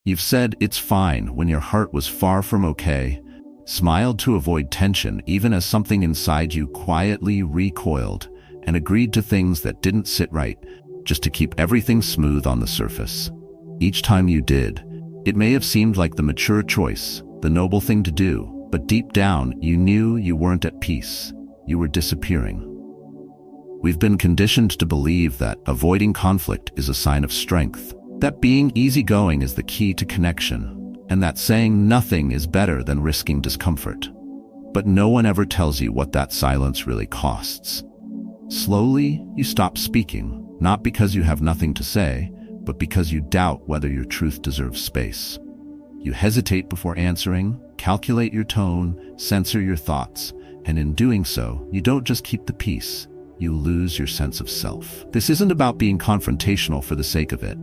You've said it's fine when your heart was far from okay, smiled to avoid tension even as something inside you quietly recoiled, and agreed to things that didn't sit right just to keep everything smooth on the surface. Each time you did, it may have seemed like the mature choice, the noble thing to do, but deep down you knew you weren't at peace. You were disappearing. We've been conditioned to believe that avoiding conflict is a sign of strength, that being easygoing is the key to connection, and that saying nothing is better than risking discomfort. But no one ever tells you what that silence really costs. Slowly, you stop speaking, not because you have nothing to say, but because you doubt whether your truth deserves space. You hesitate before answering, calculate your tone, censor your thoughts, and in doing so, you don't just keep the peace, you lose your sense of self. This isn't about being confrontational for the sake of it.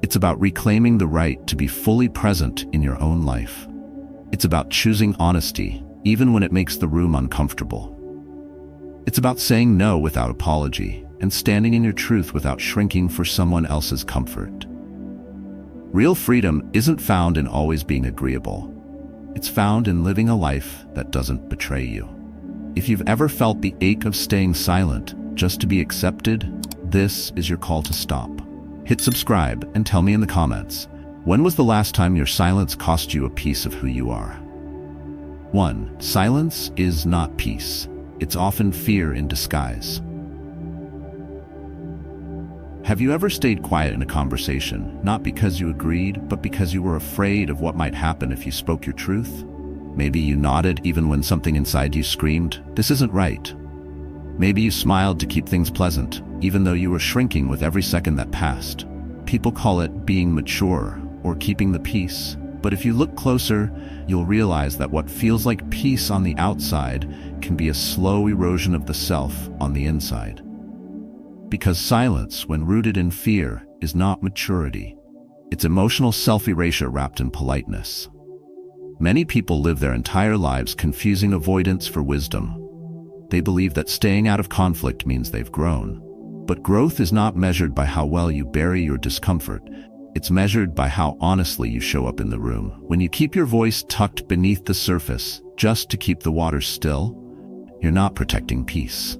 It's about reclaiming the right to be fully present in your own life. It's about choosing honesty, even when it makes the room uncomfortable. It's about saying no without apology and standing in your truth without shrinking for someone else's comfort. Real freedom isn't found in always being agreeable. It's found in living a life that doesn't betray you. If you've ever felt the ache of staying silent just to be accepted, this is your call to stop. Hit subscribe and tell me in the comments, when was the last time your silence cost you a piece of who you are? 1. Silence is not peace. It's often fear in disguise. Have you ever stayed quiet in a conversation, not because you agreed, but because you were afraid of what might happen if you spoke your truth? Maybe you nodded even when something inside you screamed, "This isn't right." Maybe you smiled to keep things pleasant, even though you were shrinking with every second that passed. People call it being mature or keeping the peace. But if you look closer, you'll realize that what feels like peace on the outside can be a slow erosion of the self on the inside. Because silence, when rooted in fear, is not maturity. It's emotional self-erasure wrapped in politeness. Many people live their entire lives confusing avoidance for wisdom. They believe that staying out of conflict means they've grown. But growth is not measured by how well you bury your discomfort. It's measured by how honestly you show up in the room. When you keep your voice tucked beneath the surface just to keep the water still, you're not protecting peace.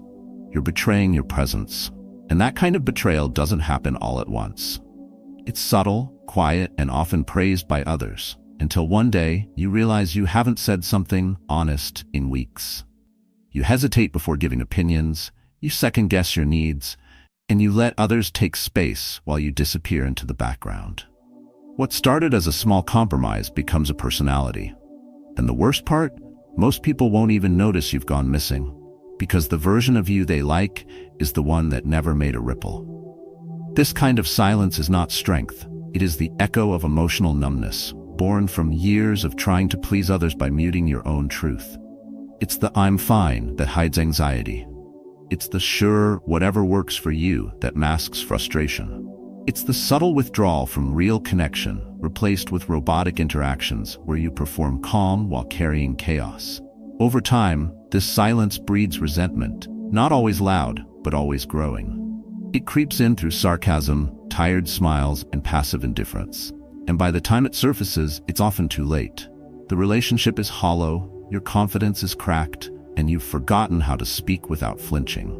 You're betraying your presence. And that kind of betrayal doesn't happen all at once. It's subtle, quiet, and often praised by others, until one day you realize you haven't said something honest in weeks. You hesitate before giving opinions, you second-guess your needs, and you let others take space while you disappear into the background. What started as a small compromise becomes a personality. And the worst part? Most people won't even notice you've gone missing, because the version of you they like is the one that never made a ripple. This kind of silence is not strength. It is the echo of emotional numbness, born from years of trying to please others by muting your own truth. It's the "I'm fine" that hides anxiety. It's the "sure, whatever works for you" that masks frustration. It's the subtle withdrawal from real connection, replaced with robotic interactions where you perform calm while carrying chaos. Over time, this silence breeds resentment, not always loud, but always growing. It creeps in through sarcasm, tired smiles, and passive indifference. And by the time it surfaces, it's often too late. The relationship is hollow, your confidence is cracked, and you've forgotten how to speak without flinching.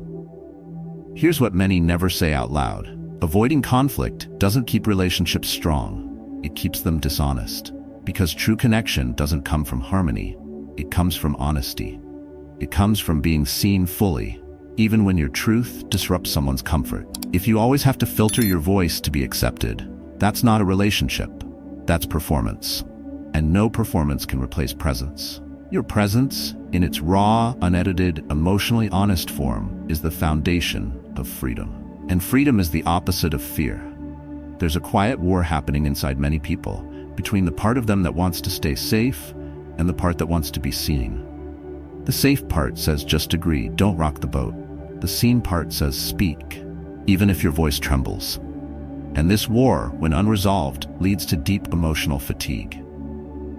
Here's what many never say out loud. Avoiding conflict doesn't keep relationships strong. It keeps them dishonest. Because true connection doesn't come from harmony. It comes from honesty. It comes from being seen fully, even when your truth disrupts someone's comfort. If you always have to filter your voice to be accepted, that's not a relationship. That's performance. And no performance can replace presence. Your presence, in its raw, unedited, emotionally honest form, is the foundation of freedom. And freedom is the opposite of fear. There's a quiet war happening inside many people, between the part of them that wants to stay safe and the part that wants to be seen. The safe part says just agree, don't rock the boat. The seen part says speak, even if your voice trembles. And this war, when unresolved, leads to deep emotional fatigue.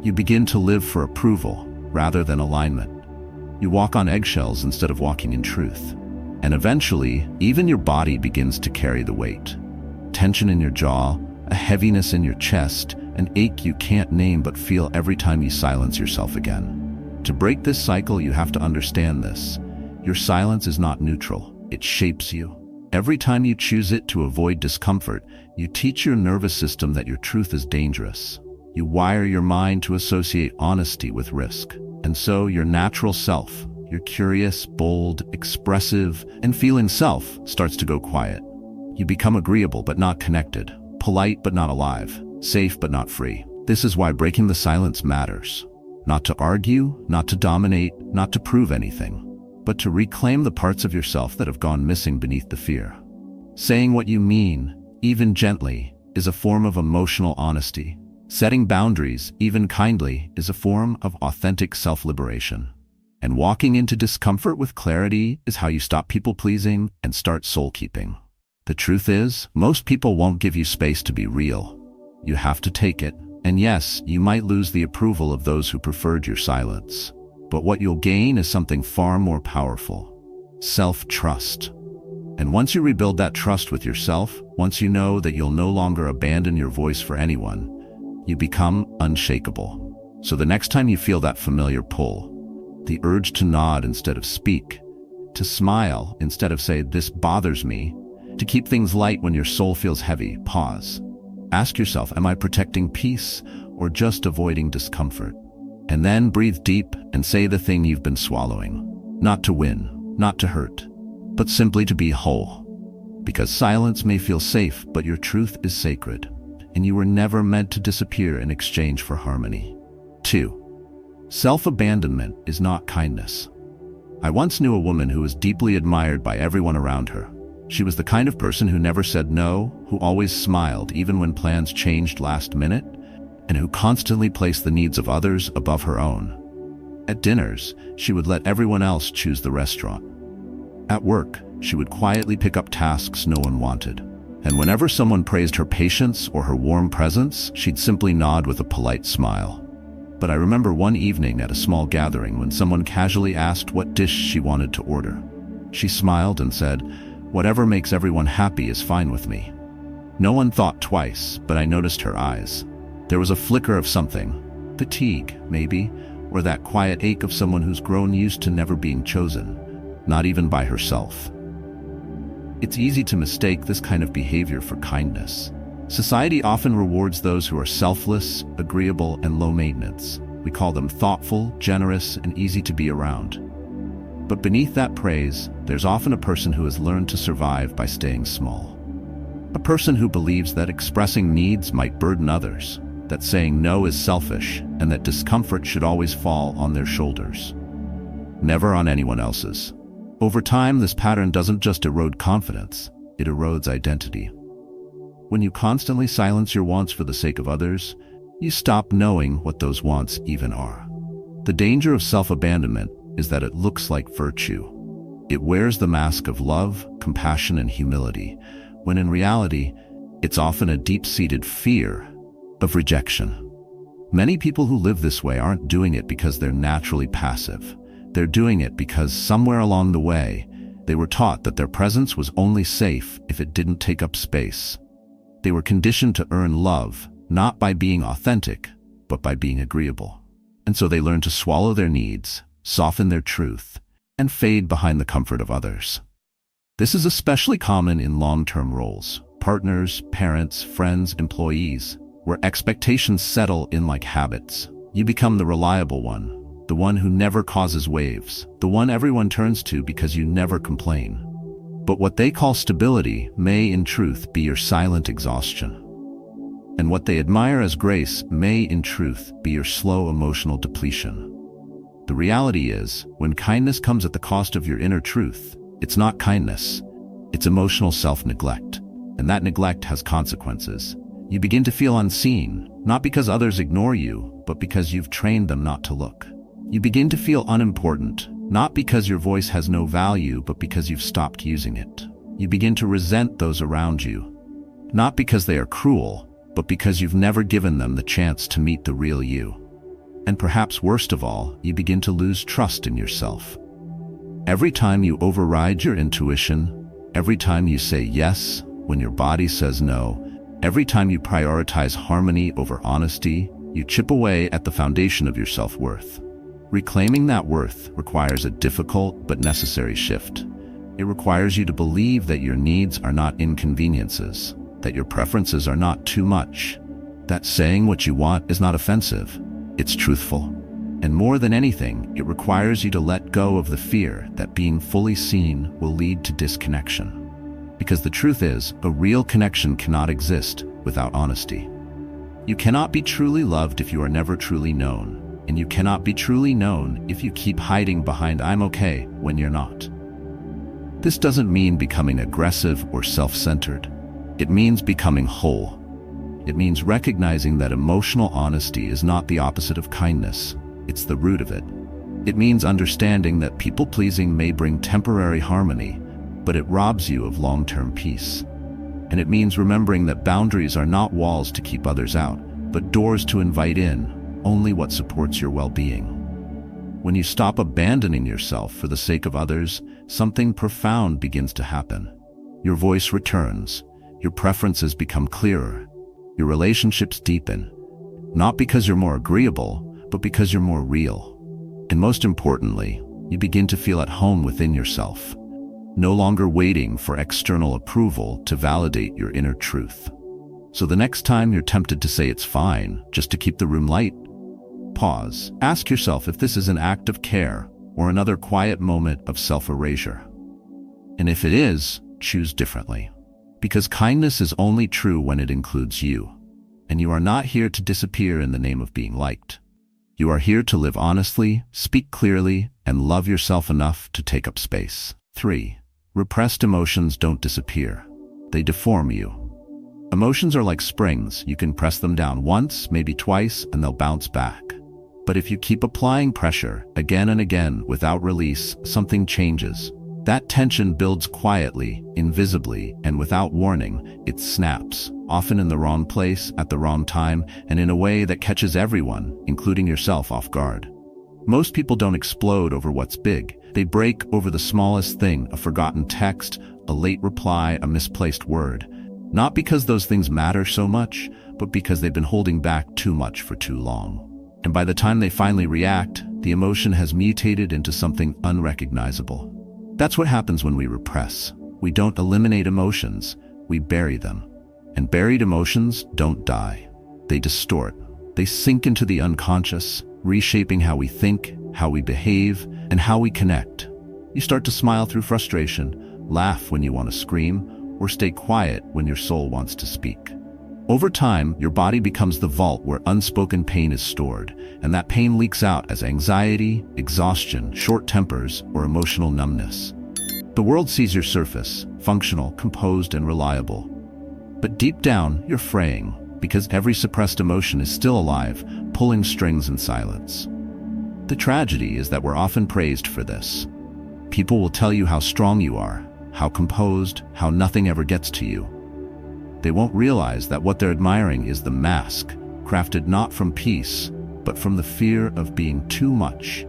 You begin to live for approval rather than alignment. You walk on eggshells instead of walking in truth. And eventually, even your body begins to carry the weight. Tension in your jaw, a heaviness in your chest, an ache you can't name but feel every time you silence yourself again. To break this cycle, you have to understand this. Your silence is not neutral. It shapes you. Every time you choose it to avoid discomfort, you teach your nervous system that your truth is dangerous. You wire your mind to associate honesty with risk. And so your natural self, your curious, bold, expressive, and feeling self starts to go quiet. You become agreeable but not connected, polite but not alive, safe but not free. This is why breaking the silence matters. Not to argue, not to dominate, not to prove anything, but to reclaim the parts of yourself that have gone missing beneath the fear. Saying what you mean, even gently, is a form of emotional honesty. Setting boundaries, even kindly, is a form of authentic self-liberation. And walking into discomfort with clarity is how you stop people-pleasing and start soul-keeping. The truth is, most people won't give you space to be real. You have to take it, and yes, you might lose the approval of those who preferred your silence. But what you'll gain is something far more powerful: self-trust. And once you rebuild that trust with yourself, once you know that you'll no longer abandon your voice for anyone, you become unshakable. So the next time you feel that familiar pull, the urge to nod instead of speak, to smile instead of say, "This bothers me," to keep things light when your soul feels heavy, pause. Ask yourself, am I protecting peace or just avoiding discomfort? And then breathe deep and say the thing you've been swallowing. Not to win, not to hurt, but simply to be whole. Because silence may feel safe, but your truth is sacred, and you were never meant to disappear in exchange for harmony. 2. Self-abandonment is not kindness. I once knew a woman who was deeply admired by everyone around her. She was the kind of person who never said no, who always smiled even when plans changed last minute, and who constantly placed the needs of others above her own. At dinners, she would let everyone else choose the restaurant. At work, she would quietly pick up tasks no one wanted. And whenever someone praised her patience or her warm presence, she'd simply nod with a polite smile. But I remember one evening at a small gathering when someone casually asked what dish she wanted to order. She smiled and said, "Whatever makes everyone happy is fine with me." No one thought twice, but I noticed her eyes. There was a flicker of something, fatigue, maybe, or that quiet ache of someone who's grown used to never being chosen, not even by herself. It's easy to mistake this kind of behavior for kindness. Society often rewards those who are selfless, agreeable, and low maintenance. We call them thoughtful, generous, and easy to be around. But beneath that praise, there's often a person who has learned to survive by staying small. A person who believes that expressing needs might burden others, that saying no is selfish, and that discomfort should always fall on their shoulders, never on anyone else's. Over time, this pattern doesn't just erode confidence, it erodes identity. When you constantly silence your wants for the sake of others, you stop knowing what those wants even are. The danger of self-abandonment is that it looks like virtue. It wears the mask of love, compassion, and humility, when in reality, it's often a deep-seated fear of rejection. Many people who live this way aren't doing it because they're naturally passive. They're doing it because somewhere along the way, they were taught that their presence was only safe if it didn't take up space. They were conditioned to earn love, not by being authentic, but by being agreeable. And so they learned to swallow their needs, soften their truth, and fade behind the comfort of others. This is especially common in long-term roles, partners, parents, friends, employees, where expectations settle in like habits. You become the reliable one, the one who never causes waves, the one everyone turns to because you never complain. But what they call stability may in truth be your silent exhaustion. And what they admire as grace may in truth be your slow emotional depletion. The reality is, when kindness comes at the cost of your inner truth, it's not kindness, it's emotional self-neglect. And that neglect has consequences. You begin to feel unseen, not because others ignore you, but because you've trained them not to look. You begin to feel unimportant, not because your voice has no value, but because you've stopped using it. You begin to resent those around you, not because they are cruel, but because you've never given them the chance to meet the real you. And perhaps worst of all, you begin to lose trust in yourself. Every time you override your intuition, every time you say yes when your body says no, Every time you prioritize harmony over honesty, you chip away at the foundation of your self-worth. Reclaiming that worth requires a difficult but necessary shift. It requires you to believe that your needs are not inconveniences, that your preferences are not too much, that saying what you want is not offensive, it's truthful. And more than anything, it requires you to let go of the fear that being fully seen will lead to disconnection. Because the truth is, a real connection cannot exist without honesty. You cannot be truly loved if you are never truly known, and you cannot be truly known if you keep hiding behind "I'm okay" when you're not. This doesn't mean becoming aggressive or self-centered. It means becoming whole. It means recognizing that emotional honesty is not the opposite of kindness. It's the root of it. It means understanding that people-pleasing may bring temporary harmony, but it robs you of long-term peace. And it means remembering that boundaries are not walls to keep others out, but doors to invite in only what supports your well-being. When you stop abandoning yourself for the sake of others, something profound begins to happen. Your voice returns, your preferences become clearer, your relationships deepen, not because you're more agreeable, but because you're more real. And most importantly, you begin to feel at home within yourself, no longer waiting for external approval to validate your inner truth. So the next time you're tempted to say it's fine, just to keep the room light, pause. Ask yourself if this is an act of care or another quiet moment of self-erasure. And if it is, choose differently. Because kindness is only true when it includes you. And you are not here to disappear in the name of being liked. You are here to live honestly, speak clearly, and love yourself enough to take up space. 3. Repressed emotions don't disappear. They deform you. Emotions are like springs. You can press them down once, maybe twice, and they'll bounce back. But if you keep applying pressure again and again without release, something changes. That tension builds quietly, invisibly, and without warning. It snaps, often in the wrong place, at the wrong time, and in a way that catches everyone, including yourself, off guard. Most people don't explode over what's big. They break over the smallest thing, a forgotten text, a late reply, a misplaced word. Not because those things matter so much, but because they've been holding back too much for too long. And by the time they finally react, the emotion has mutated into something unrecognizable. That's what happens when we repress. We don't eliminate emotions, we bury them. And buried emotions don't die. They distort. They sink into the unconscious, reshaping how we think, how we behave, and how we connect. You start to smile through frustration, laugh when you want to scream, or stay quiet when your soul wants to speak. Over time, your body becomes the vault where unspoken pain is stored, and that pain leaks out as anxiety, exhaustion, short tempers, or emotional numbness. The world sees your surface, functional, composed, and reliable. But deep down, you're fraying, because every suppressed emotion is still alive, pulling strings in silence. The tragedy is that we're often praised for this. People will tell you how strong you are, how composed, how nothing ever gets to you. They won't realize that what they're admiring is the mask, crafted not from peace, but from the fear of being too much,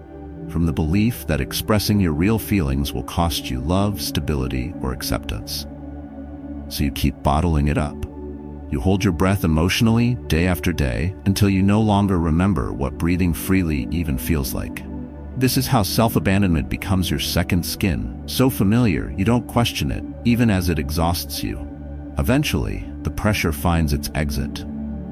from the belief that expressing your real feelings will cost you love, stability, or acceptance. So you keep bottling it up. You hold your breath emotionally, day after day, until you no longer remember what breathing freely even feels like. This is how self-abandonment becomes your second skin, so familiar you don't question it, even as it exhausts you. Eventually, the pressure finds its exit,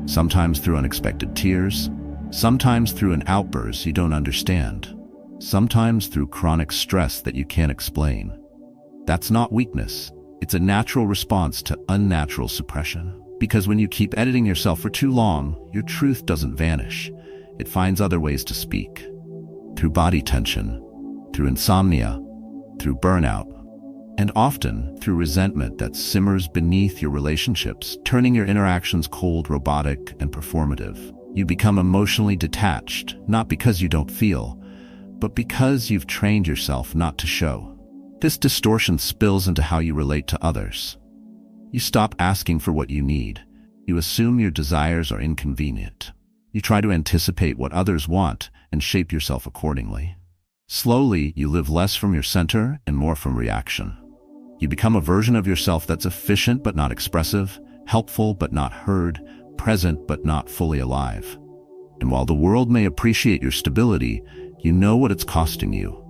sometimes through unexpected tears, sometimes through an outburst you don't understand, sometimes through chronic stress that you can't explain. That's not weakness. It's a natural response to unnatural suppression. Because when you keep editing yourself for too long, your truth doesn't vanish. It finds other ways to speak. Through body tension, through insomnia, through burnout, and often through resentment that simmers beneath your relationships, turning your interactions cold, robotic, and performative. You become emotionally detached, not because you don't feel, but because you've trained yourself not to show. This distortion spills into how you relate to others. You stop asking for what you need. You assume your desires are inconvenient. You try to anticipate what others want and shape yourself accordingly. Slowly, you live less from your center and more from reaction. You become a version of yourself that's efficient but not expressive, helpful but not heard, present but not fully alive. And while the world may appreciate your stability, you know what it's costing you.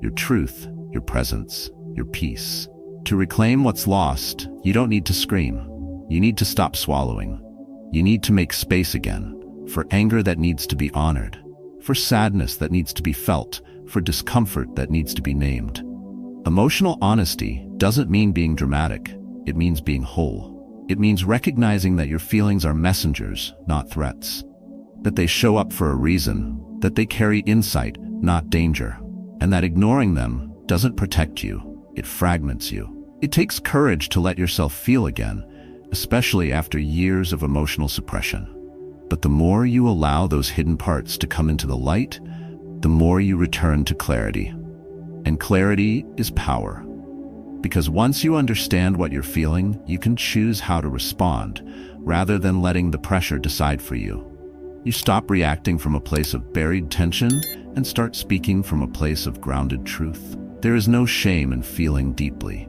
Your truth, your presence, your peace. To reclaim what's lost, you don't need to scream. You need to stop swallowing. You need to make space again, for anger that needs to be honored, for sadness that needs to be felt, for discomfort that needs to be named. Emotional honesty doesn't mean being dramatic. It means being whole. It means recognizing that your feelings are messengers, not threats. That they show up for a reason, that they carry insight, not danger, and that ignoring them doesn't protect you, it fragments you. It takes courage to let yourself feel again, especially after years of emotional suppression. But the more you allow those hidden parts to come into the light, the more you return to clarity. And clarity is power. Because once you understand what you're feeling, you can choose how to respond, rather than letting the pressure decide for you. You stop reacting from a place of buried tension and start speaking from a place of grounded truth. There is no shame in feeling deeply.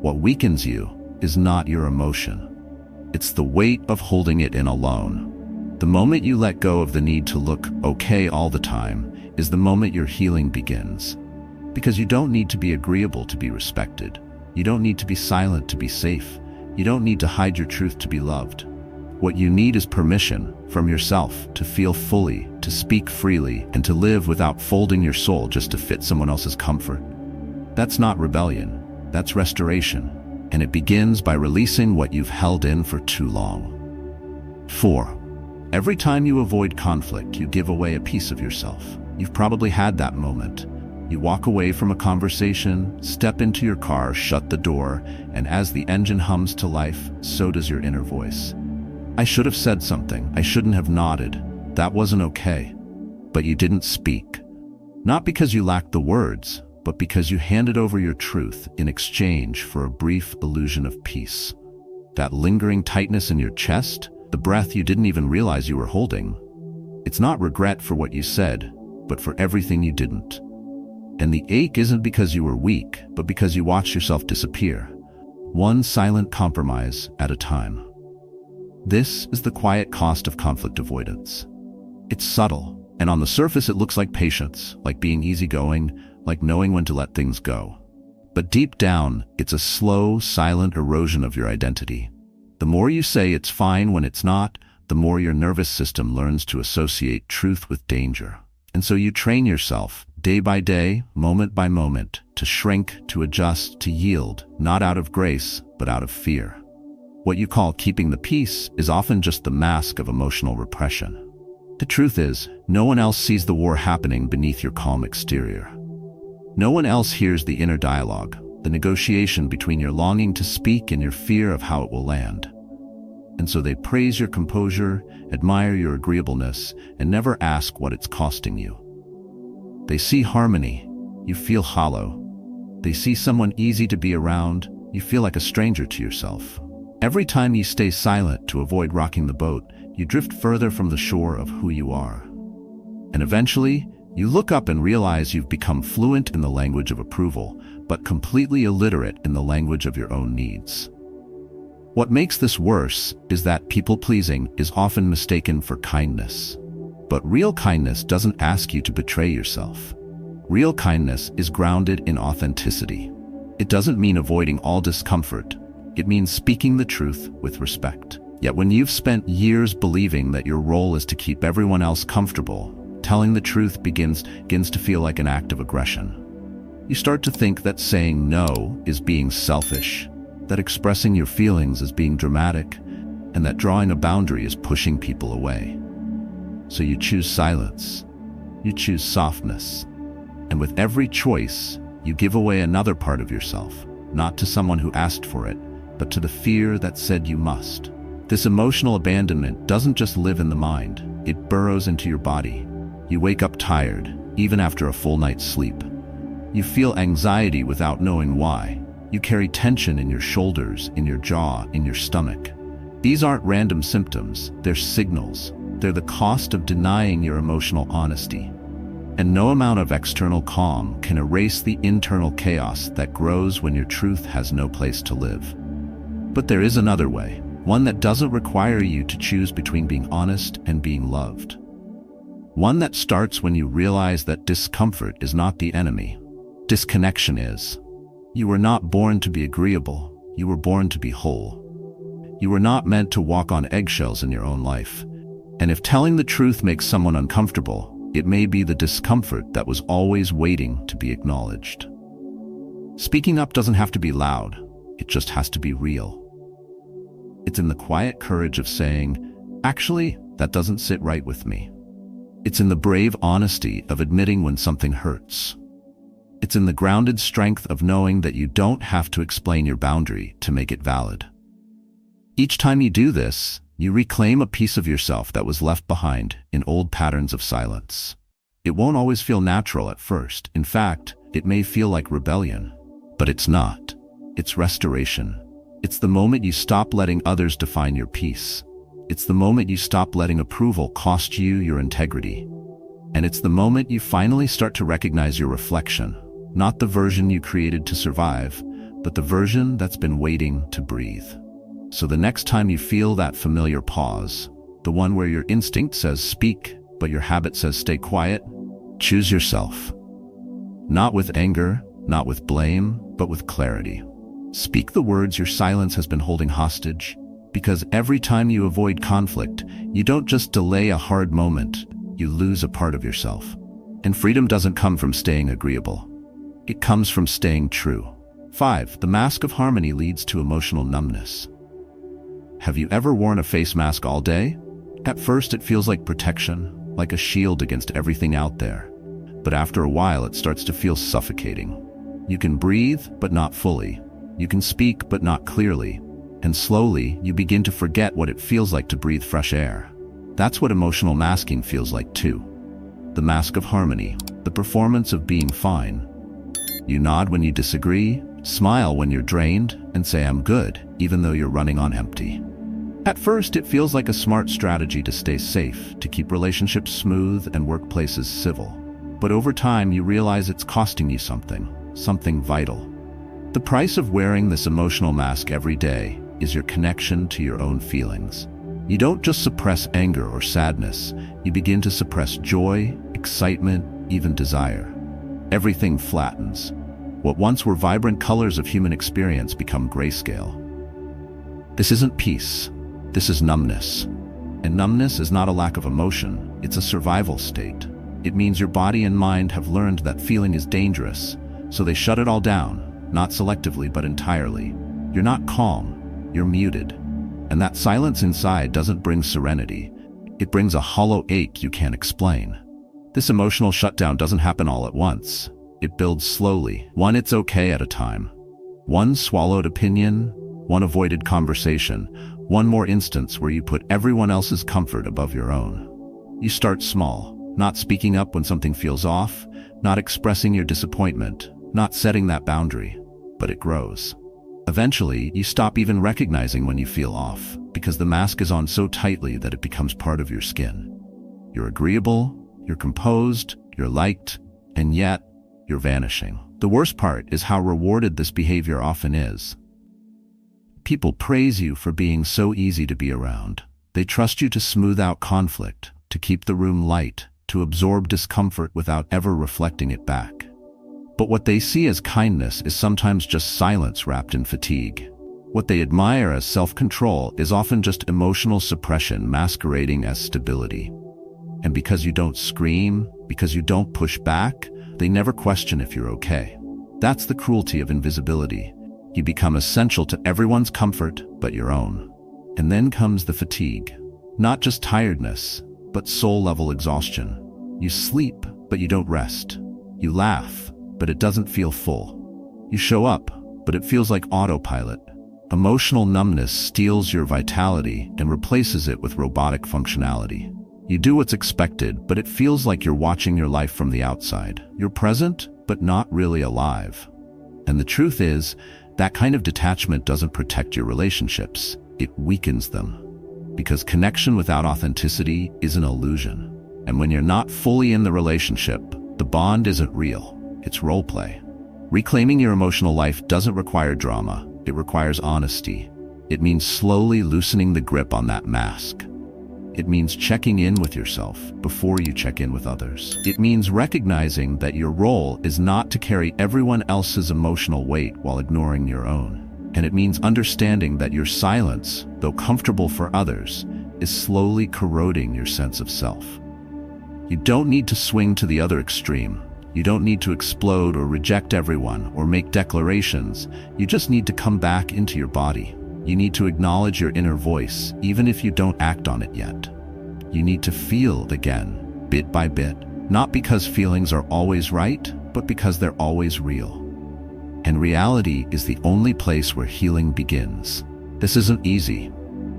What weakens you is not your emotion. It's the weight of holding it in alone. The moment you let go of the need to look okay all the time is the moment your healing begins. Because you don't need to be agreeable to be respected. You don't need to be silent to be safe. You don't need to hide your truth to be loved. What you need is permission from yourself to feel fully, to speak freely, and to live without folding your soul just to fit someone else's comfort. That's not rebellion, that's restoration, and it begins by releasing what you've held in for too long. 4. Every time you avoid conflict, you give away a piece of yourself. You've probably had that moment. You walk away from a conversation, step into your car, shut the door, and as the engine hums to life, so does your inner voice. I should have said something. I shouldn't have nodded. That wasn't okay. But you didn't speak. Not because you lacked the words, but because you handed over your truth in exchange for a brief illusion of peace. That lingering tightness in your chest, the breath you didn't even realize you were holding. It's not regret for what you said, but for everything you didn't. And the ache isn't because you were weak, but because you watched yourself disappear. One silent compromise at a time. This is the quiet cost of conflict avoidance. It's subtle, and on the surface it looks like patience, like being easygoing, like knowing when to let things go. But deep down, it's a slow, silent erosion of your identity. The more you say it's fine when it's not, the more your nervous system learns to associate truth with danger. And so you train yourself, day by day, moment by moment, to shrink, to adjust, to yield, not out of grace, but out of fear. What you call keeping the peace is often just the mask of emotional repression. The truth is, no one else sees the war happening beneath your calm exterior. No one else hears the inner dialogue, the negotiation between your longing to speak and your fear of how it will land. And so they praise your composure, admire your agreeableness, and never ask what it's costing you. They see harmony, you feel hollow. They see someone easy to be around, you feel like a stranger to yourself. Every time you stay silent to avoid rocking the boat, you drift further from the shore of who you are. And eventually, you look up and realize you've become fluent in the language of approval, but completely illiterate in the language of your own needs. What makes this worse is that people-pleasing is often mistaken for kindness. But real kindness doesn't ask you to betray yourself. Real kindness is grounded in authenticity. It doesn't mean avoiding all discomfort. It means speaking the truth with respect. Yet when you've spent years believing that your role is to keep everyone else comfortable, telling the truth begins to feel like an act of aggression. You start to think that saying no is being selfish, that expressing your feelings is being dramatic, and that drawing a boundary is pushing people away. So you choose silence. You choose softness. And with every choice, you give away another part of yourself, not to someone who asked for it, but to the fear that said you must. This emotional abandonment doesn't just live in the mind, it burrows into your body. You wake up tired, even after a full night's sleep. You feel anxiety without knowing why. You carry tension in your shoulders, in your jaw, in your stomach. These aren't random symptoms, they're signals. They're the cost of denying your emotional honesty. And no amount of external calm can erase the internal chaos that grows when your truth has no place to live. But there is another way, One that doesn't require you to choose between being honest and being loved. One that starts when you realize that discomfort is not the enemy. Disconnection is. You were not born to be agreeable. You were born to be whole. You were not meant to walk on eggshells in your own life. And if telling the truth makes someone uncomfortable, it may be the discomfort that was always waiting to be acknowledged. Speaking up doesn't have to be loud. It just has to be real. It's in the quiet courage of saying, actually, that doesn't sit right with me. It's in the brave honesty of admitting when something hurts. It's in the grounded strength of knowing that you don't have to explain your boundary to make it valid. Each time you do this, you reclaim a piece of yourself that was left behind in old patterns of silence. It won't always feel natural at first. In fact, it may feel like rebellion. But it's not. It's restoration. It's the moment you stop letting others define your peace. It's the moment you stop letting approval cost you your integrity. And it's the moment you finally start to recognize your reflection, not the version you created to survive, but the version that's been waiting to breathe. So the next time you feel that familiar pause, the one where your instinct says speak, but your habit says stay quiet, choose yourself. Not with anger, not with blame, but with clarity. Speak the words your silence has been holding hostage, because every time you avoid conflict, you don't just delay a hard moment, you lose a part of yourself. And freedom doesn't come from staying agreeable. It comes from staying true. 5. The mask of harmony leads to emotional numbness. Have you ever worn a face mask all day? At first it feels like protection, like a shield against everything out there. But after a while it starts to feel suffocating. You can breathe, but not fully. You can speak, but not clearly. And slowly, you begin to forget what it feels like to breathe fresh air. That's what emotional masking feels like too. The mask of harmony, the performance of being fine. You nod when you disagree, smile when you're drained, and say I'm good, even though you're running on empty. At first, it feels like a smart strategy to stay safe, to keep relationships smooth and workplaces civil. But over time, you realize it's costing you something vital. The price of wearing this emotional mask every day is your connection to your own feelings. You don't just suppress anger or sadness, you begin to suppress joy, excitement, even desire. Everything flattens. What once were vibrant colors of human experience become grayscale. This isn't peace. This is numbness. And numbness is not a lack of emotion, it's a survival state. It means your body and mind have learned that feeling is dangerous, so they shut it all down, not selectively but entirely. You're not calm, you're muted. And that silence inside doesn't bring serenity. It brings a hollow ache you can't explain. This emotional shutdown doesn't happen all at once. It builds slowly, one "it's okay" at a time. One swallowed opinion, one avoided conversation, one more instance where you put everyone else's comfort above your own. You start small, not speaking up when something feels off, not expressing your disappointment, not setting that boundary, but it grows. Eventually, you stop even recognizing when you feel off, because the mask is on so tightly that it becomes part of your skin. You're agreeable, you're composed, you're liked, and yet, you're vanishing. The worst part is how rewarded this behavior often is. People praise you for being so easy to be around. They trust you to smooth out conflict, to keep the room light, to absorb discomfort without ever reflecting it back. But what they see as kindness is sometimes just silence wrapped in fatigue. What they admire as self-control is often just emotional suppression masquerading as stability. And because you don't scream, because you don't push back, they never question if you're okay. That's the cruelty of invisibility. You become essential to everyone's comfort but your own. And then comes the fatigue. Not just tiredness, but soul-level exhaustion. You sleep, but you don't rest. You laugh, but it doesn't feel full. You show up, but it feels like autopilot. Emotional numbness steals your vitality and replaces it with robotic functionality. You do what's expected, but it feels like you're watching your life from the outside. You're present, but not really alive. And the truth is, that kind of detachment doesn't protect your relationships. It weakens them. Because connection without authenticity is an illusion. And when you're not fully in the relationship, the bond isn't real. It's role play. Reclaiming your emotional life doesn't require drama. It requires honesty. It means slowly loosening the grip on that mask. It means checking in with yourself before you check in with others. It means recognizing that your role is not to carry everyone else's emotional weight while ignoring your own. And it means understanding that your silence, though comfortable for others, is slowly corroding your sense of self. You don't need to swing to the other extreme. You don't need to explode or reject everyone or make declarations. You just need to come back into your body. You need to acknowledge your inner voice, even if you don't act on it yet. You need to feel again, bit by bit, not because feelings are always right, but because they're always real. And reality is the only place where healing begins. This isn't easy,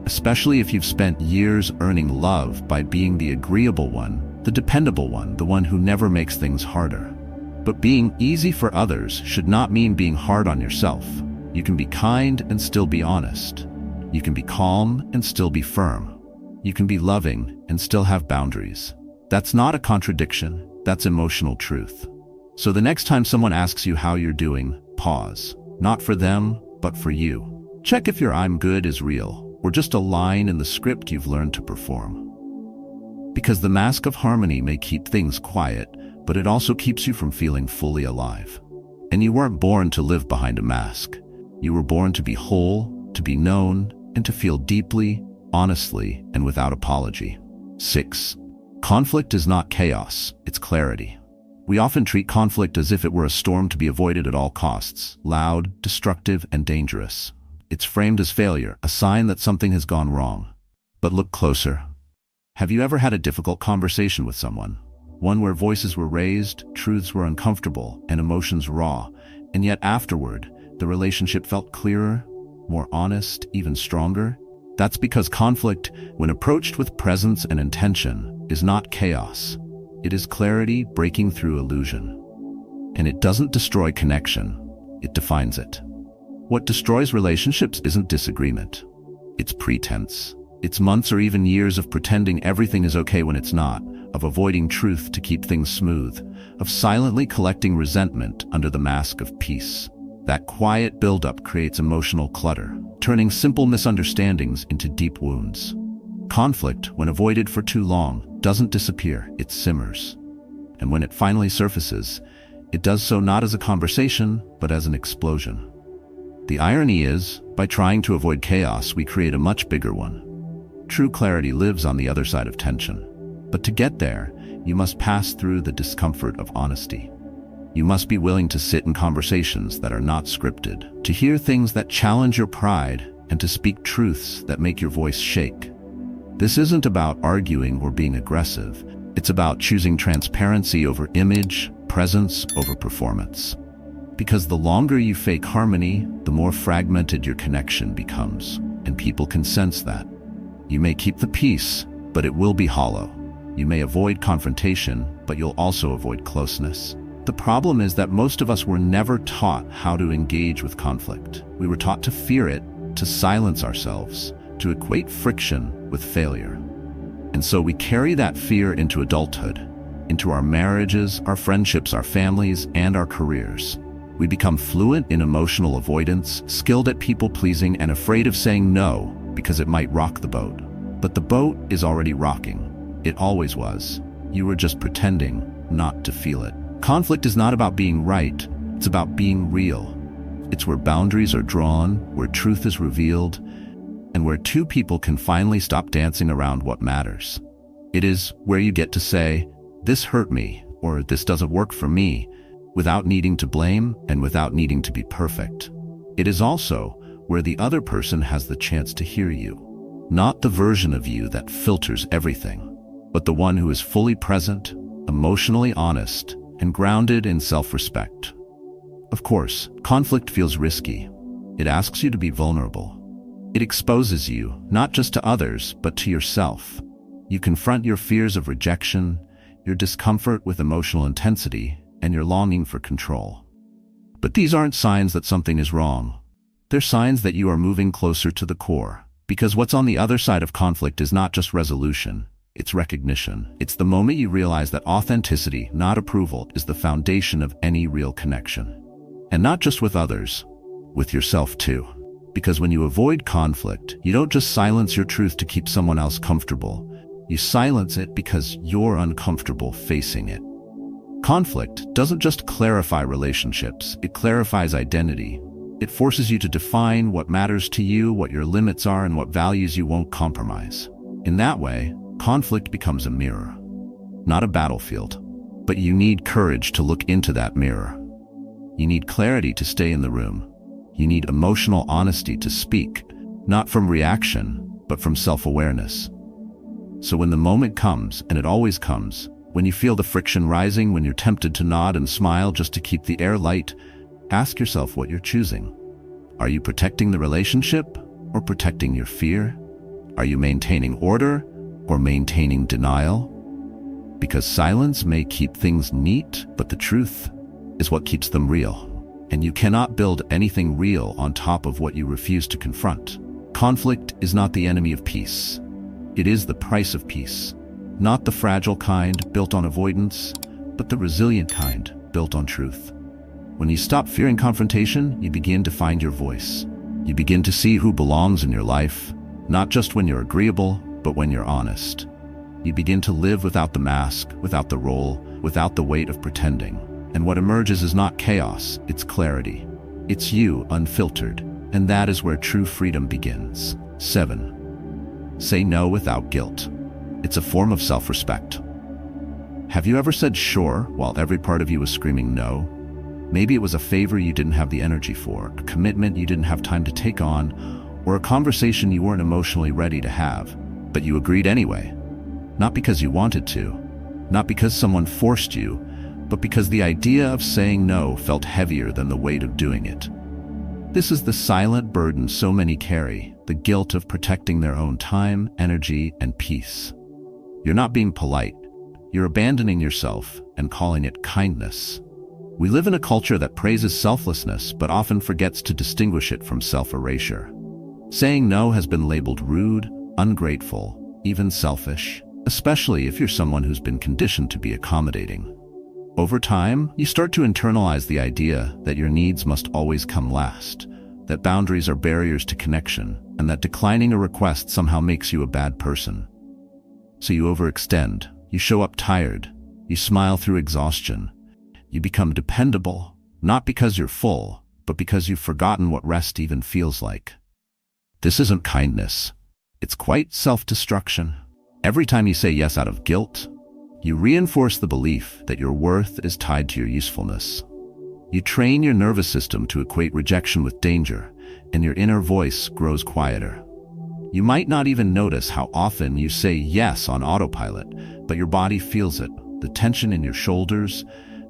especially if you've spent years earning love by being the agreeable one, the dependable one, the one who never makes things harder. But being easy for others should not mean being hard on yourself. You can be kind and still be honest. You can be calm and still be firm. You can be loving and still have boundaries. That's not a contradiction, that's emotional truth. So the next time someone asks you how you're doing, pause. Not for them, but for you. Check if your "I'm good" is real, or just a line in the script you've learned to perform. Because the mask of harmony may keep things quiet, but it also keeps you from feeling fully alive. And you weren't born to live behind a mask. You were born to be whole, to be known, and to feel deeply, honestly, and without apology. 6. Conflict is not chaos, it's clarity. We often treat conflict as if it were a storm to be avoided at all costs, loud, destructive, and dangerous. It's framed as failure, a sign that something has gone wrong. But look closer. Have you ever had a difficult conversation with someone? One where voices were raised, truths were uncomfortable, and emotions raw, and yet afterward, the relationship felt clearer, more honest, even stronger? That's because conflict, when approached with presence and intention, is not chaos. It is clarity breaking through illusion. And it doesn't destroy connection, it defines it. What destroys relationships isn't disagreement. It's pretense. It's months or even years of pretending everything is okay when it's not, of avoiding truth to keep things smooth, of silently collecting resentment under the mask of peace. That quiet buildup creates emotional clutter, turning simple misunderstandings into deep wounds. Conflict, when avoided for too long, doesn't disappear, it simmers. And when it finally surfaces, it does so not as a conversation, but as an explosion. The irony is, by trying to avoid chaos, we create a much bigger one. True clarity lives on the other side of tension. But to get there, you must pass through the discomfort of honesty. You must be willing to sit in conversations that are not scripted, to hear things that challenge your pride, and to speak truths that make your voice shake. This isn't about arguing or being aggressive. It's about choosing transparency over image, presence over performance. Because the longer you fake harmony, the more fragmented your connection becomes, and people can sense that. You may keep the peace, but it will be hollow. You may avoid confrontation, but you'll also avoid closeness. The problem is that most of us were never taught how to engage with conflict. We were taught to fear it, to silence ourselves, to equate friction with failure. And so we carry that fear into adulthood, into our marriages, our friendships, our families, and our careers. We become fluent in emotional avoidance, skilled at people-pleasing, and afraid of saying no because it might rock the boat. But the boat is already rocking. It always was. You were just pretending not to feel it. Conflict is not about being right, it's about being real. It's where boundaries are drawn, where truth is revealed, and where two people can finally stop dancing around what matters. It is where you get to say, "This hurt me," or "This doesn't work for me," without needing to blame and without needing to be perfect. It is also where the other person has the chance to hear you. Not the version of you that filters everything, but the one who is fully present, emotionally honest, and grounded in self-respect. Of course, conflict feels risky. It asks you to be vulnerable. It exposes you, not just to others, but to yourself. You confront your fears of rejection, your discomfort with emotional intensity, and your longing for control. But these aren't signs that something is wrong. They're signs that you are moving closer to the core. Because what's on the other side of conflict is not just resolution, it's recognition. It's the moment you realize that authenticity, not approval, is the foundation of any real connection. And not just with others, with yourself too. Because when you avoid conflict, you don't just silence your truth to keep someone else comfortable. You silence it because you're uncomfortable facing it. Conflict doesn't just clarify relationships, it clarifies identity. It forces you to define what matters to you, what your limits are, and what values you won't compromise. In that way, conflict becomes a mirror, not a battlefield. But you need courage to look into that mirror. You need clarity to stay in the room. You need emotional honesty to speak, not from reaction, but from self-awareness. So when the moment comes, and it always comes, when you feel the friction rising, when you're tempted to nod and smile just to keep the air light, ask yourself what you're choosing. Are you protecting the relationship or protecting your fear? Are you maintaining order or maintaining denial? Because silence may keep things neat, but the truth is what keeps them real. And you cannot build anything real on top of what you refuse to confront. Conflict is not the enemy of peace. It is the price of peace. Not the fragile kind built on avoidance, but the resilient kind built on truth. When you stop fearing confrontation, you begin to find your voice. You begin to see who belongs in your life, not just when you're agreeable, but when you're honest. You begin to live without the mask, without the role, without the weight of pretending. And what emerges is not chaos, it's clarity. It's you, unfiltered. And that is where true freedom begins. 7. Say no without guilt. It's a form of self-respect. Have you ever said sure while every part of you was screaming no? Maybe it was a favor you didn't have the energy for, a commitment you didn't have time to take on, or a conversation you weren't emotionally ready to have, but you agreed anyway. Not because you wanted to, not because someone forced you, but because the idea of saying no felt heavier than the weight of doing it. This is the silent burden so many carry, the guilt of protecting their own time, energy, and peace. You're not being polite. You're abandoning yourself and calling it kindness. We live in a culture that praises selflessness but often forgets to distinguish it from self-erasure. Saying no has been labeled rude, ungrateful, even selfish, especially if you're someone who's been conditioned to be accommodating. Over time, you start to internalize the idea that your needs must always come last, that boundaries are barriers to connection, and that declining a request somehow makes you a bad person. So you overextend, you show up tired, you smile through exhaustion, you become dependable, not because you're full, but because you've forgotten what rest even feels like. This isn't kindness. It's quite self-destruction. Every time you say yes out of guilt, you reinforce the belief that your worth is tied to your usefulness. You train your nervous system to equate rejection with danger, and your inner voice grows quieter. You might not even notice how often you say yes on autopilot, but your body feels it, the tension in your shoulders,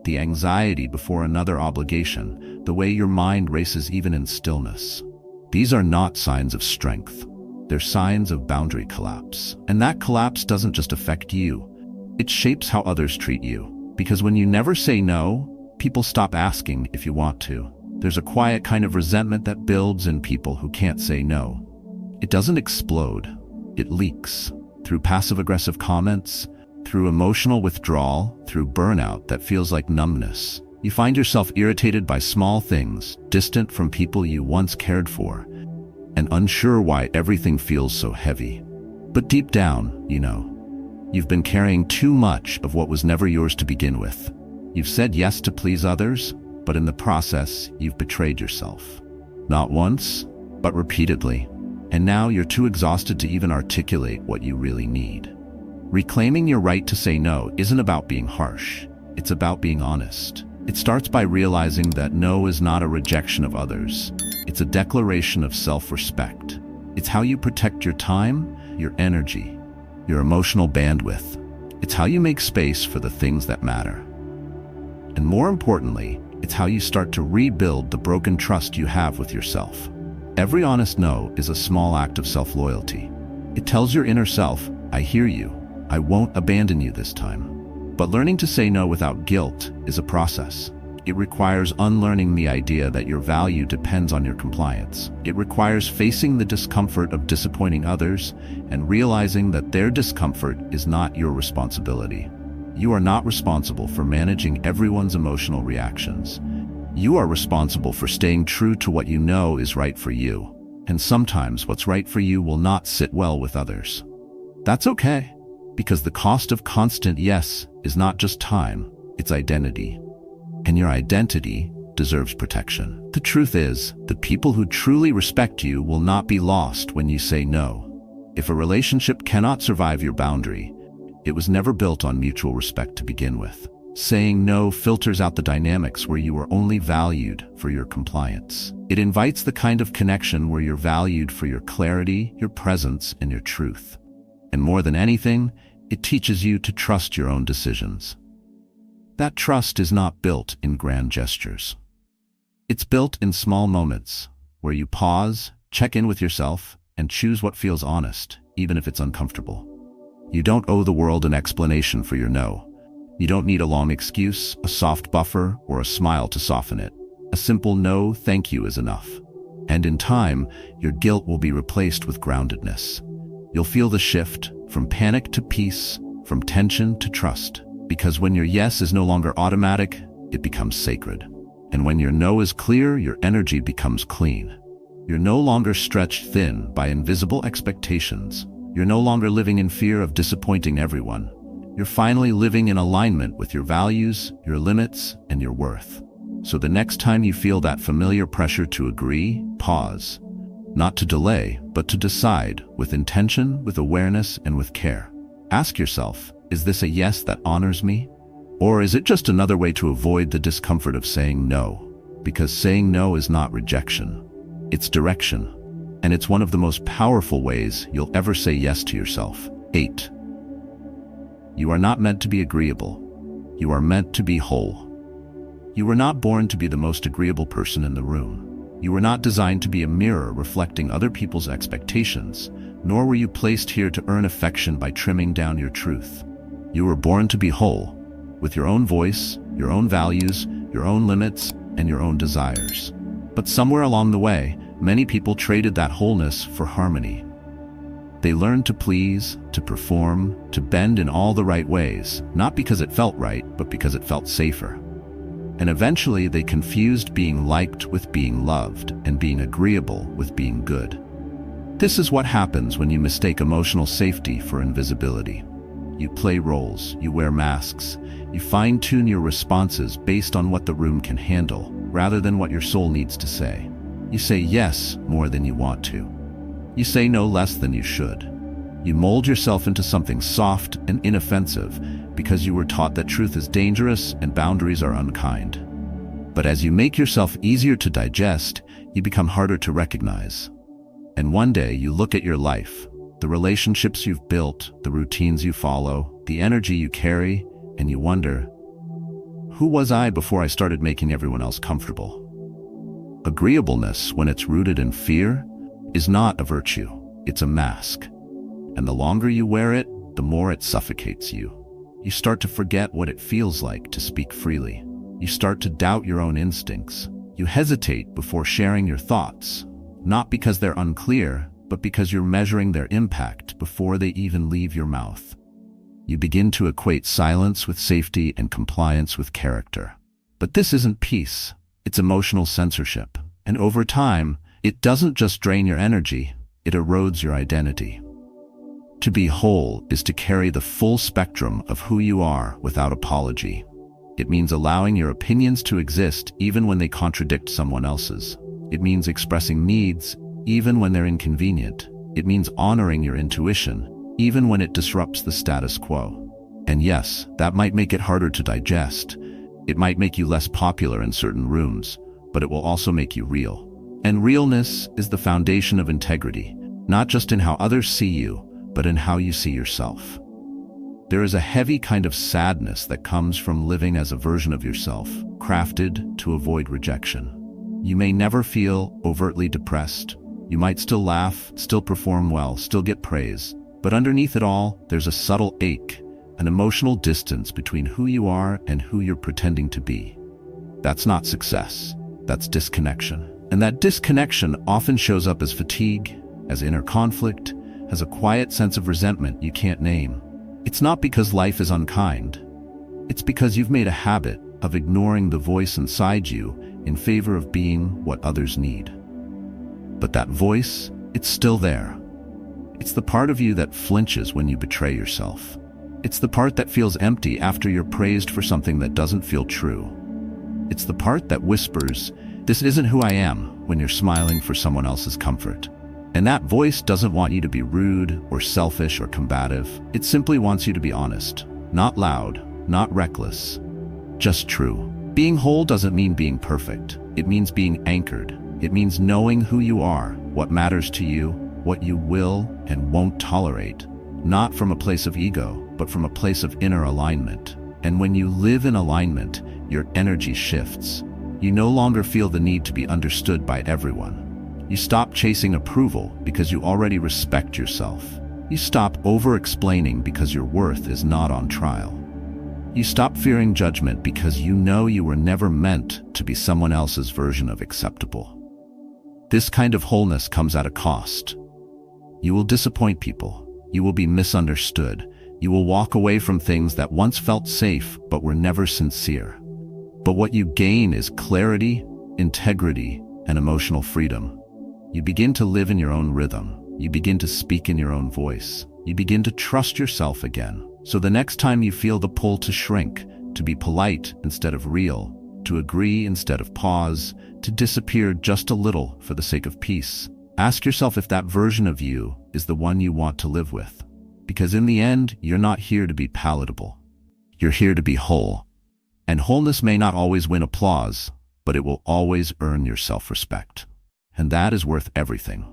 the anxiety before another obligation, the way your mind races even in stillness. These are not signs of strength. They're signs of boundary collapse. And that collapse doesn't just affect you. It shapes how others treat you. Because when you never say no, people stop asking if you want to. There's a quiet kind of resentment that builds in people who can't say no. It doesn't explode. It leaks. Through passive-aggressive comments, through emotional withdrawal, through burnout that feels like numbness. You find yourself irritated by small things, distant from people you once cared for, and unsure why everything feels so heavy. But deep down, you know, you've been carrying too much of what was never yours to begin with. You've said yes to please others, but in the process, you've betrayed yourself. Not once, but repeatedly. And now you're too exhausted to even articulate what you really need. Reclaiming your right to say no isn't about being harsh. It's about being honest. It starts by realizing that no is not a rejection of others. It's a declaration of self-respect. It's how you protect your time, your energy, your emotional bandwidth. It's how you make space for the things that matter. And more importantly, it's how you start to rebuild the broken trust you have with yourself. Every honest no is a small act of self-loyalty. It tells your inner self, I hear you. I won't abandon you this time. But learning to say no without guilt is a process. It requires unlearning the idea that your value depends on your compliance. It requires facing the discomfort of disappointing others and realizing that their discomfort is not your responsibility. You are not responsible for managing everyone's emotional reactions. You are responsible for staying true to what you know is right for you. and sometimes what's right for you will not sit well with others. That's okay, because the cost of constant yes is not just time, it's identity. And your identity deserves protection. The truth is that people who truly respect you will not be lost when you say no. If a relationship cannot survive your boundary, it was never built on mutual respect to begin with. Saying no filters out the dynamics where you are only valued for your compliance. It invites the kind of connection where you're valued for your clarity, your presence, and your truth. And more than anything, it teaches you to trust your own decisions. That trust is not built in grand gestures. It's built in small moments, where you pause, check in with yourself, and choose what feels honest, even if it's uncomfortable. You don't owe the world an explanation for your no. You don't need a long excuse, a soft buffer, or a smile to soften it. A simple no, thank you is enough. And in time, your guilt will be replaced with groundedness. You'll feel the shift from panic to peace, from tension to trust. Because when your yes is no longer automatic, it becomes sacred. And when your no is clear, your energy becomes clean. You're no longer stretched thin by invisible expectations. You're no longer living in fear of disappointing everyone. You're finally living in alignment with your values, your limits, and your worth. So the next time you feel that familiar pressure to agree, pause. Not to delay, but to decide, with intention, with awareness, and with care. Ask yourself, is this a yes that honors me? Or is it just another way to avoid the discomfort of saying no? Because saying no is not rejection. It's direction. And it's one of the most powerful ways you'll ever say yes to yourself. 8. You are not meant to be agreeable. You are meant to be whole. You were not born to be the most agreeable person in the room. You were not designed to be a mirror reflecting other people's expectations, nor were you placed here to earn affection by trimming down your truth. You were born to be whole, with your own voice, your own values, your own limits, and your own desires. But somewhere along the way, many people traded that wholeness for harmony. They learned to please, to perform, to bend in all the right ways, not because it felt right, but because it felt safer. And eventually they confused being liked with being loved, and being agreeable with being good. This is what happens when you mistake emotional safety for invisibility. You play roles, you wear masks, you fine-tune your responses based on what the room can handle, rather than what your soul needs to say. You say yes more than you want to. You say no less than you should. You mold yourself into something soft and inoffensive because you were taught that truth is dangerous and boundaries are unkind. But as you make yourself easier to digest, you become harder to recognize. And one day you look at your life, the relationships you've built, the routines you follow, the energy you carry, and you wonder, who was I before I started making everyone else comfortable? Agreeableness, when it's rooted in fear, is not a virtue, it's a mask. And the longer you wear it, the more it suffocates you. You start to forget what it feels like to speak freely. You start to doubt your own instincts. You hesitate before sharing your thoughts, not because they're unclear, but because you're measuring their impact before they even leave your mouth. You begin to equate silence with safety and compliance with character. But this isn't peace, it's emotional censorship. And over time, it doesn't just drain your energy, it erodes your identity. To be whole is to carry the full spectrum of who you are without apology. It means allowing your opinions to exist even when they contradict someone else's. It means expressing needs even when they're inconvenient. It means honoring your intuition even when it disrupts the status quo. And yes, that might make it harder to digest. It might make you less popular in certain rooms, but it will also make you real. And realness is the foundation of integrity, not just in how others see you, but in how you see yourself. There is a heavy kind of sadness that comes from living as a version of yourself, crafted to avoid rejection. You may never feel overtly depressed. You might still laugh, still perform well, still get praise. But underneath it all, there's a subtle ache, an emotional distance between who you are and who you're pretending to be. That's not success. That's disconnection. And that disconnection often shows up as fatigue, as inner conflict, as a quiet sense of resentment you can't name. It's not because life is unkind. It's because you've made a habit of ignoring the voice inside you in favor of being what others need. But that voice, it's still there. It's the part of you that flinches when you betray yourself. It's the part that feels empty after you're praised for something that doesn't feel true. It's the part that whispers, "This isn't who I am," when you're smiling for someone else's comfort. And that voice doesn't want you to be rude or selfish or combative. It simply wants you to be honest. Not loud, not reckless, just true. Being whole doesn't mean being perfect. It means being anchored. It means knowing who you are, what matters to you, what you will and won't tolerate. Not from a place of ego, but from a place of inner alignment. And when you live in alignment, your energy shifts. You no longer feel the need to be understood by everyone. You stop chasing approval because you already respect yourself. You stop over-explaining because your worth is not on trial. You stop fearing judgment because you know you were never meant to be someone else's version of acceptable. This kind of wholeness comes at a cost. You will disappoint people. You will be misunderstood. You will walk away from things that once felt safe but were never sincere. But what you gain is clarity, integrity, and emotional freedom. You begin to live in your own rhythm. You begin to speak in your own voice. You begin to trust yourself again. So the next time you feel the pull to shrink, to be polite instead of real, to agree instead of pause, to disappear just a little for the sake of peace, ask yourself if that version of you is the one you want to live with. Because in the end, you're not here to be palatable. You're here to be whole. And wholeness may not always win applause, but it will always earn your self-respect. And that is worth everything.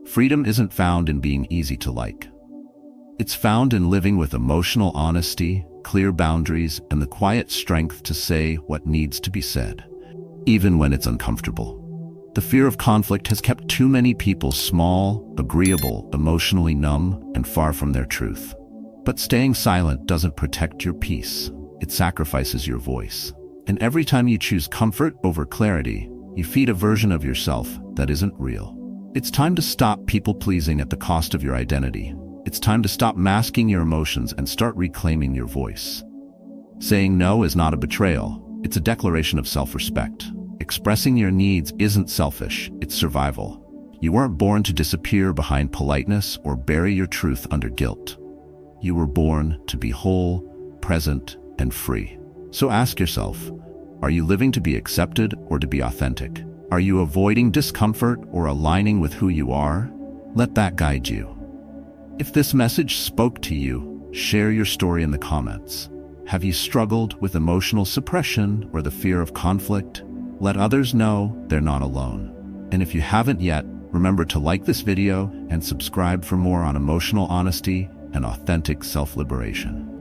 Freedom isn't found in being easy to like. It's found in living with emotional honesty, clear boundaries, and the quiet strength to say what needs to be said, even when it's uncomfortable. The fear of conflict has kept too many people small, agreeable, emotionally numb, and far from their truth. But staying silent doesn't protect your peace. It sacrifices your voice. And every time you choose comfort over clarity, you feed a version of yourself that isn't real. It's time to stop people-pleasing at the cost of your identity. It's time to stop masking your emotions and start reclaiming your voice. Saying no is not a betrayal. It's a declaration of self-respect. Expressing your needs isn't selfish, it's survival. You weren't born to disappear behind politeness or bury your truth under guilt. You were born to be whole, present, and free. So ask yourself, are you living to be accepted or to be authentic? Are you avoiding discomfort or aligning with who you are? Let that guide you. If this message spoke to you, share your story in the comments. Have you struggled with emotional suppression or the fear of conflict? Let others know they're not alone. And if you haven't yet, remember to like this video and subscribe for more on emotional honesty and authentic self-liberation.